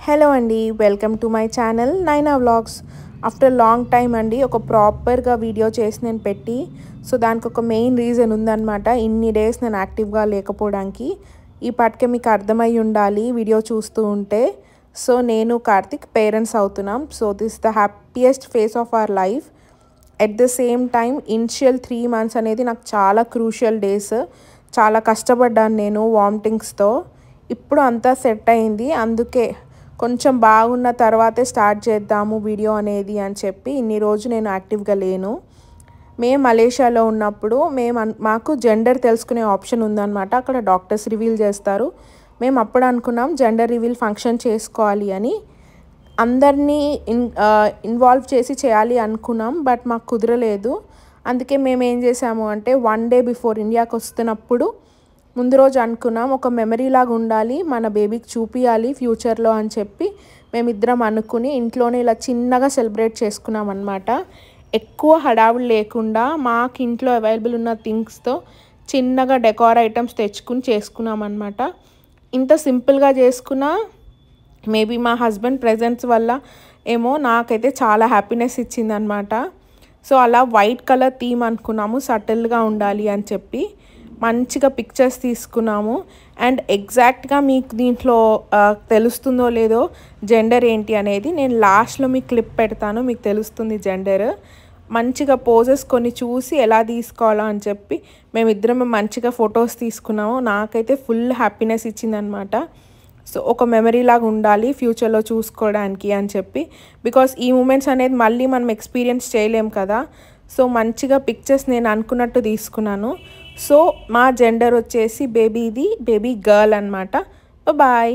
Hello అండి, welcome to my channel నైనా vlogs. After long time అండి ఒక ప్రాపర్గా వీడియో చేసి నేను పెట్టి. సో దానికి ఒక మెయిన్ రీజన్ ఉందన్నమాట. ఇన్ని డేస్ నేను యాక్టివ్గా లేకపోవడానికి. ఈ పాటికే మీకు అర్థమై ఉండాలి వీడియో చూస్తూ ఉంటే. సో నేను కార్తిక్ పేరెంట్స్ అవుతున్నాం. So this the happiest face of our life. At the same time initial 3 months అనేది నాకు చాలా క్రూషియల్ డేస్. చాలా కష్టపడ్డాను నేను వామిటింగ్స్తో. ఇప్పుడు అంతా సెట్ అయింది. అందుకే కొంచెం బాగున్న తర్వాతే స్టార్ట్ చేద్దాము వీడియో అనేది అని చెప్పి ఇన్ని రోజు నేను యాక్టివ్గా లేను. మేము మలేషియాలో ఉన్నప్పుడు మాకు జెండర్ తెలుసుకునే ఆప్షన్ ఉందన్నమాట. అక్కడ డాక్టర్స్ రివీల్ చేస్తారు. మేము అప్పుడు అనుకున్నాం జెండర్ రివీల్ ఫంక్షన్ చేసుకోవాలి అని. అందరినీ ఇన్వాల్వ్ చేసి చేయాలి అనుకున్నాం, బట్ మాకు కుదరలేదు. అందుకే మేము ఏం చేసాము అంటే 1 day బిఫోర్ ఇండియాకి వస్తున్నప్పుడు ముందు రోజు అనుకున్నాం ఒక మెమరీ లాగా ఉండాలి, మన బేబీకి చూపించాలి ఫ్యూచర్లో అని చెప్పి మేమిద్దరం అనుకుని ఇంట్లోనే ఇలా చిన్నగా సెలబ్రేట్ చేసుకున్నాం అన్నమాట. ఎక్కువ హడావుడు లేకుండా మాకు ఇంట్లో అవైలబుల్ ఉన్న థింగ్స్తో చిన్నగా డెకార్ ఐటమ్స్ తెచ్చుకుని చేసుకున్నాం అన్నమాట. ఇంత సింపుల్గా చేసుకున్నా మేబీ మా హస్బెండ్ ప్రెజెన్స్ వల్ల ఏమో నాకైతే చాలా హ్యాపీనెస్ ఇచ్చిందనమాట. సో అలా వైట్ కలర్ థీమ్ అనుకున్నాము, సటిల్గా ఉండాలి అని చెప్పి మంచిగా పిక్చర్స్ తీసుకున్నాము. అండ్ ఎగ్జాక్ట్గా మీకు దీంట్లో తెలుస్తుందో లేదో జెండర్ ఏంటి అనేది నేను లాస్ట్లో మీకు క్లిప్ పెడతాను, మీకు తెలుస్తుంది జెండర్. మంచిగా పోజెస్ కొన్ని చూసి ఎలా తీసుకోవాలో అని చెప్పి మేమిద్దరం మంచిగా ఫొటోస్ తీసుకున్నాము. నాకైతే ఫుల్ హ్యాపీనెస్ ఇచ్చిందనమాట. సో ఒక మెమరీ లాగా ఉండాలి ఫ్యూచర్లో చూసుకోవడానికి అని చెప్పి, బికాస్ ఈ మూమెంట్స్ అనేది మళ్ళీ మనం ఎక్స్పీరియన్స్ చేయలేం కదా. సో మంచిగా పిక్చర్స్ నేను అనుకున్నట్టు తీసుకున్నాను. సో మా జెండర్ వచ్చేసి బేబీ గర్ల్ అనమాట. బాయ్.